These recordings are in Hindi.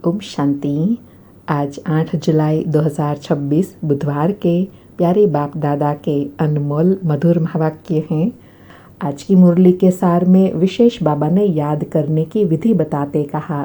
ओम शांति। आज 8 जुलाई 2026 बुधवार के प्यारे बाप दादा के अनमोल मधुर महावाक्य हैं। आज की मुरली के सार में विशेष बाबा ने याद करने की विधि बताते कहा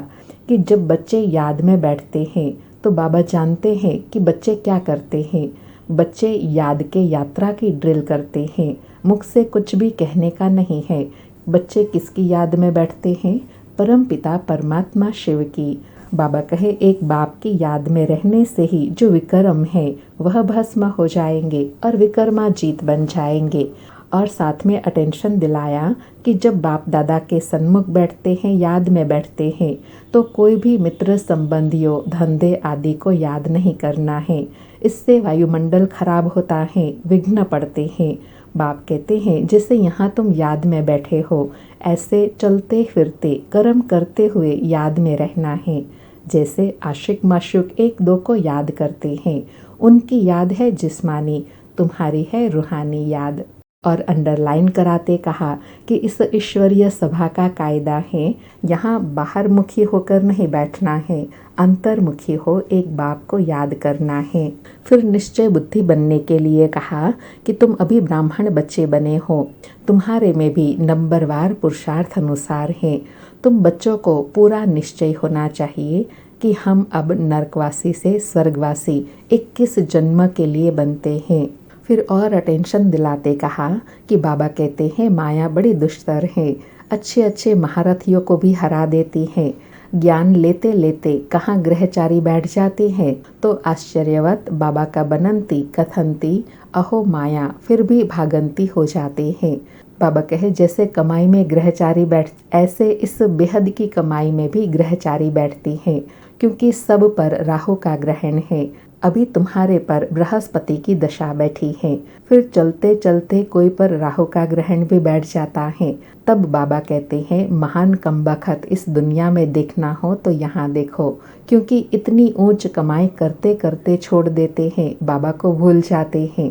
कि जब बच्चे याद में बैठते हैं तो बाबा जानते हैं कि बच्चे क्या करते हैं। बच्चे याद के यात्रा की ड्रिल करते हैं, मुख से कुछ भी कहने का नहीं है। बच्चे किसकी याद में बैठते हैं? परम पिता परमात्मा शिव की। बाबा कहे एक बाप की याद में रहने से ही जो विक्रम है वह भस्म हो जाएंगे और विकर्मा जीत बन जाएंगे। और साथ में अटेंशन दिलाया कि जब बाप दादा के सन्मुख बैठते हैं, याद में बैठते हैं, तो कोई भी मित्र संबंधियों धंधे आदि को याद नहीं करना है। इससे वायुमंडल खराब होता है, विघ्न पड़ते हैं। बाप कहते हैं जैसे यहाँ तुम याद में बैठे हो, ऐसे चलते फिरते कर्म करते हुए याद में रहना है। जैसे आशिक माशूक एक दो को याद करते हैं, उनकी याद है जिस्मानी, तुम्हारी है रूहानी याद। और अंडरलाइन कराते कहा कि इस ईश्वरीय सभा का कायदा है, यहाँ बाहर मुखी होकर नहीं बैठना है, अंतर्मुखी हो एक बाप को याद करना है। फिर निश्चय बुद्धि बनने के लिए कहा कि तुम अभी ब्राह्मण बच्चे बने हो, तुम्हारे में भी नंबरवार पुरुषार्थ अनुसार है। तुम बच्चों को पूरा निश्चय होना चाहिए कि हम अब नरकवासी से स्वर्गवासी 21 जन्म के लिए बनते हैं। फिर और अटेंशन दिलाते कहा कि बाबा कहते हैं माया बड़ी दुष्टर है, अच्छे अच्छे महारथियों को भी हरा देती है। ज्ञान लेते लेते कहाँ ग्रहचारी बैठ जाते हैं तो आश्चर्यवत बाबा का बनंती कथंती अहो माया फिर भी भागंती हो जाते हैं। बाबा कहे जैसे कमाई में ग्रहचारी बैठ, ऐसे इस बेहद की कमाई में भी ग्रहचारी बैठती हैं, क्योंकि सब पर राहु का ग्रहण है। अभी तुम्हारे पर बृहस्पति की दशा बैठी है, फिर चलते चलते कोई पर राहु का ग्रहण भी बैठ जाता है। तब बाबा कहते हैं महान कमबख्त इस दुनिया में देखना हो तो यहाँ देखो, क्योंकि इतनी ऊंच कमाई करते करते छोड़ देते हैं, बाबा को भूल जाते हैं।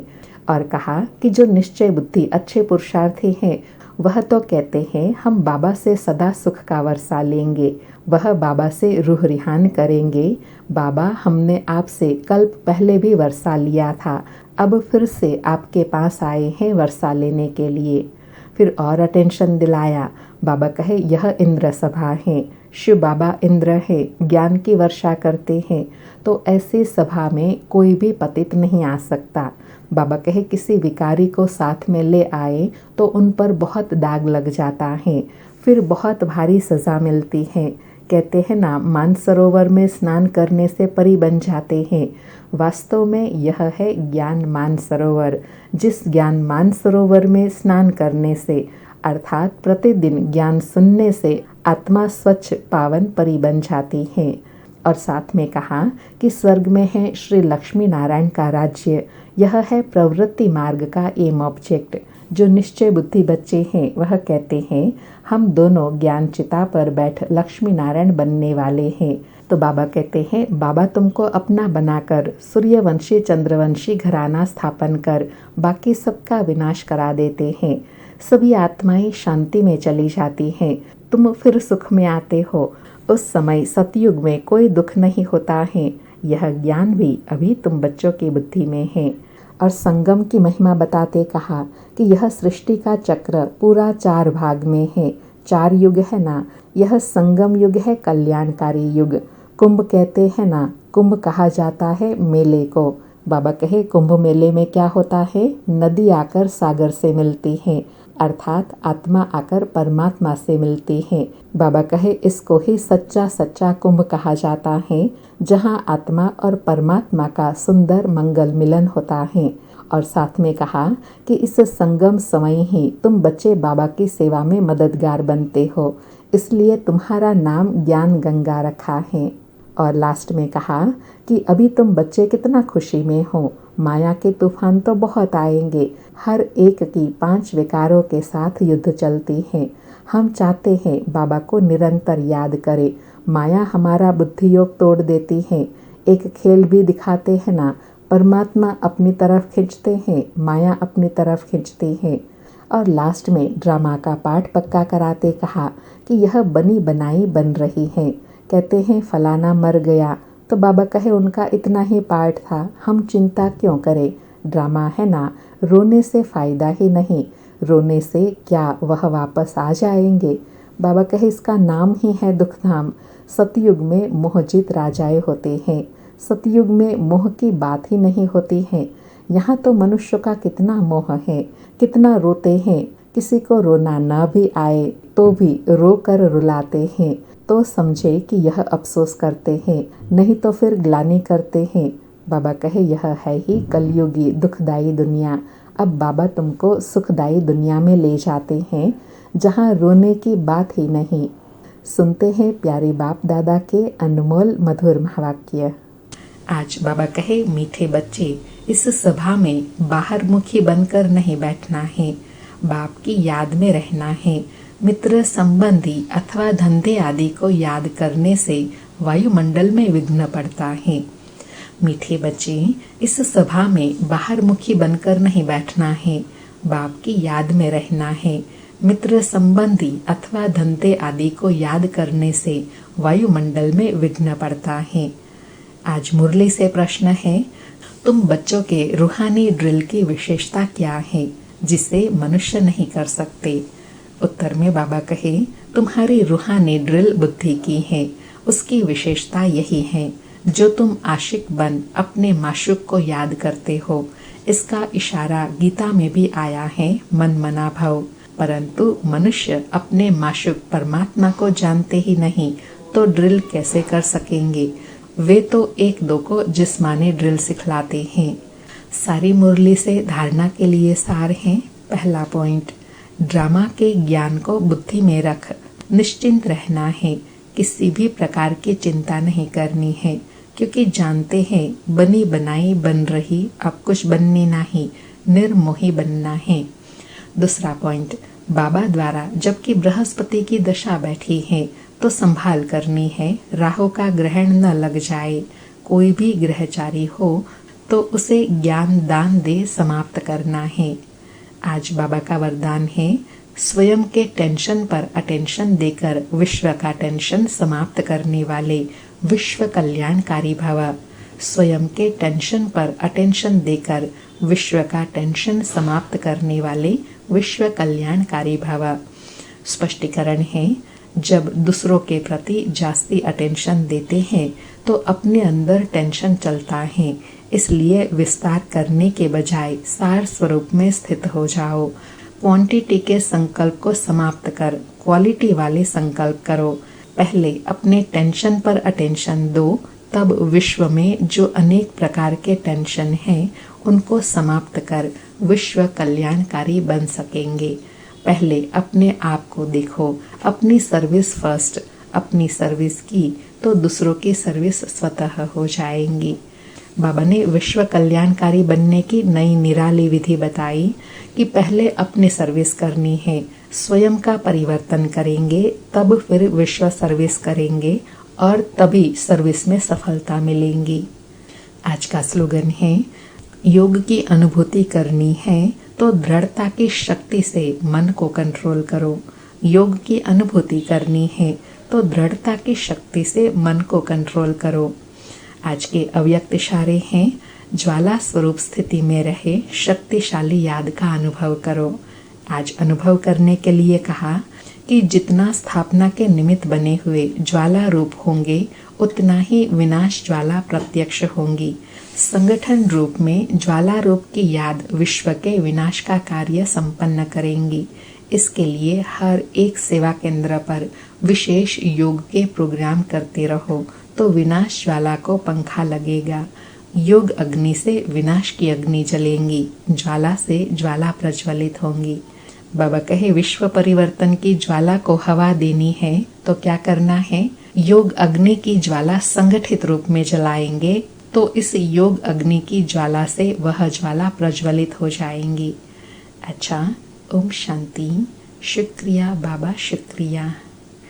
और कहा कि जो निश्चय बुद्धि अच्छे पुरुषार्थी हैं वह तो कहते हैं हम बाबा से सदा सुख का वर्षा लेंगे, वह बाबा से रूह रिहान करेंगे। बाबा हमने आपसे कल्प पहले भी वर्षा लिया था, अब फिर से आपके पास आए हैं वर्षा लेने के लिए। फिर और अटेंशन दिलाया। बाबा कहे यह इंद्र सभा है, शिव बाबा इंद्र है, ज्ञान की वर्षा करते हैं, तो ऐसी सभा में कोई भी पतित नहीं आ सकता। बाबा कहे किसी विकारी को साथ में ले आए तो उन पर बहुत दाग लग जाता है, फिर बहुत भारी सज़ा मिलती है। कहते हैं ना मानसरोवर में स्नान करने से परी बन जाते हैं। वास्तव में यह है ज्ञान मानसरोवर। जिस ज्ञान मानसरोवर में स्नान करने से अर्थात प्रतिदिन ज्ञान सुनने से आत्मा स्वच्छ पावन परी बन जाती है। और साथ में कहा कि स्वर्ग में है श्री लक्ष्मी नारायण का राज्य, यह है प्रवृत्ति मार्ग का एम ऑब्जेक्ट। जो निश्चय बुद्धि बच्चे हैं वह कहते हैं हम दोनों ज्ञान चिता पर बैठ लक्ष्मी नारायण बनने वाले हैं। तो बाबा कहते हैं बाबा तुमको अपना बनाकर सूर्यवंशी चंद्रवंशी घराना स्थापन कर बाकी सबका विनाश करा देते हैं। सभी आत्माएं शांति में चली जाती हैं, तुम फिर सुख में आते हो। उस समय सतयुग में कोई दुख नहीं होता है। यह ज्ञान भी अभी तुम बच्चों की बुद्धि में है। और संगम की महिमा बताते कहा कि यह सृष्टि का चक्र पूरा 4 भाग में है। 4 युग है ना, यह संगम युग है, कल्याणकारी युग। कुंभ कहते हैं ना, कुंभ कहा जाता है मेले को। बाबा कहे कुंभ मेले में क्या होता है, नदी आकर सागर से मिलती है, अर्थात आत्मा आकर परमात्मा से मिलती है। बाबा कहे इसको ही सच्चा सच्चा कुंभ कहा जाता है, जहाँ आत्मा और परमात्मा का सुंदर मंगल मिलन होता है। और साथ में कहा कि इस संगम समय ही तुम बच्चे बाबा की सेवा में मददगार बनते हो, इसलिए तुम्हारा नाम ज्ञान गंगा रखा है। और लास्ट में कहा कि अभी तुम बच्चे कितना खुशी में हो, माया के तूफान तो बहुत आएंगे, हर एक की 5 विकारों के साथ युद्ध चलती है। हम चाहते हैं बाबा को निरंतर याद करें। माया हमारा बुद्धि योग तोड़ देती है। एक खेल भी दिखाते हैं ना, परमात्मा अपनी तरफ खींचते हैं, माया अपनी तरफ खींचती है। और लास्ट में ड्रामा का पाठ पक्का कराते कहा कि यह बनी बनाई बन रही है, कहते हैं फलाना मर गया तो बाबा कहे उनका इतना ही पार्ट था, हम चिंता क्यों करें, ड्रामा है ना, रोने से फ़ायदा ही नहीं, रोने से क्या वह वापस आ जाएंगे। बाबा कहे इसका नाम ही है दुखधाम। सतयुग में मोहजित राजाएं होते हैं, सतयुग में मोह की बात ही नहीं होती है। यहाँ तो मनुष्य का कितना मोह है, कितना रोते हैं, किसी को रोना ना भी आए तो भी रो कर रुलाते हैं, तो समझे कि यह अफसोस करते हैं, नहीं तो फिर ग्लानि करते हैं। बाबा कहे यह है ही कलयुगी दुखदाई दुनिया। अब बाबा तुमको सुखदाई दुनिया में ले जाते हैं जहाँ रोने की बात ही नहीं। सुनते हैं प्यारे बाप दादा के अनमोल मधुर महावाक्य। आज बाबा कहे मीठे बच्चे, इस सभा में बाहर मुखी बनकर नहीं बैठना है, बाप की याद में रहना है। मित्र संबंधी अथवा धंधे आदि को याद करने से वायुमंडल में विघ्न पड़ता है। मीठे बच्चे, इस सभा में बाहर मुखी बनकर नहीं बैठना है, बाप की याद में रहना है। मित्र संबंधी अथवा धंधे आदि को याद करने से वायुमंडल में विघ्न पड़ता है। आज मुरली से प्रश्न है, तुम बच्चों के रूहानी ड्रिल की विशेषता क्या है जिसे मनुष्य नहीं कर सकते। उत्तर में बाबा कहे तुम्हारी रूहानी ड्रिल बुद्धि की है, उसकी विशेषता यही है जो तुम आशिक बन अपने माशूक को याद करते हो। इसका इशारा गीता में भी आया है, मन मना भव। परंतु मनुष्य अपने माशूक परमात्मा को जानते ही नहीं तो ड्रिल कैसे कर सकेंगे। वे तो एक दो को जिस्मानी ड्रिल सिखलाते हैं। सारी मुरली से धारणा के लिए सार है। पहला पॉइंट, ड्रामा के ज्ञान को बुद्धि में रख, निश्चिंत रहना है, किसी भी प्रकार की चिंता नहीं करनी है, क्योंकि जानते हैं बनी बनाई बन रही, अब कुछ बनने नहीं, निर्मोही बनना है। दूसरा पॉइंट, बाबा द्वारा जबकि बृहस्पति की दशा बैठी है तो संभाल करनी है, राहु का ग्रहण न लग जाए। कोई भी ग्रहचारी हो तो उसे ज्ञान दान दे समाप्त करना है। आज बाबा का वरदान है, स्वयं के टेंशन पर अटेंशन देकर विश्व का टेंशन समाप्त करने वाले विश्व कल्याणकारी भव। स्वयं के टेंशन पर अटेंशन देकर विश्व का टेंशन समाप्त करने वाले विश्व कल्याणकारी भव। स्पष्टीकरण है, जब दूसरों के प्रति जास्ती अटेंशन देते हैं तो अपने अंदर टेंशन चलता है, इसलिए विस्तार करने के बजाय सार स्वरूप में स्थित हो जाओ। क्वांटिटी के संकल्प को समाप्त कर क्वालिटी वाले संकल्प करो। पहले अपने टेंशन पर अटेंशन दो, तब विश्व में जो अनेक प्रकार के टेंशन हैं उनको समाप्त कर विश्व कल्याणकारी बन सकेंगे। पहले अपने आप को देखो, अपनी सर्विस फर्स्ट। अपनी सर्विस की तो दूसरों की सर्विस स्वतः हो जाएंगी। बाबा ने विश्व कल्याणकारी बनने की नई निराली विधि बताई कि पहले अपनी सर्विस करनी है, स्वयं का परिवर्तन करेंगे, तब फिर विश्व सर्विस करेंगे और तभी सर्विस में सफलता मिलेंगी। आज का स्लोगन है, योग की अनुभूति करनी है तो दृढ़ता की शक्ति से मन को कंट्रोल करो। योग की अनुभूति करनी है तो दृढ़ता की शक्ति से मन को कंट्रोल करो। आज के अव्यक्त इशारे हैं, ज्वाला स्वरूप स्थिति में रहे शक्तिशाली याद का अनुभव करो। आज अनुभव करने के लिए कहा कि जितना स्थापना के निमित्त बने हुए ज्वाला रूप होंगे उतना ही विनाश ज्वाला प्रत्यक्ष होंगी। संगठन रूप में ज्वाला रूप की याद विश्व के विनाश का कार्य संपन्न करेंगी। इसके लिए हर एक सेवा केंद्र पर विशेष योग के प्रोग्राम करते रहो तो विनाश ज्वाला को पंखा लगेगा। योग अग्नि से विनाश की अग्नि जलेंगी, ज्वाला से ज्वाला प्रज्वलित होंगी। बाबा कहे विश्व परिवर्तन की ज्वाला को हवा देनी है तो क्या करना है, योग अग्नि की ज्वाला संगठित रूप में जलाएंगे तो इस योग अग्नि की ज्वाला से वह ज्वाला प्रज्वलित हो जाएंगी। अच्छा, ओम शांति। शुक्रिया बाबा, शुक्रिया।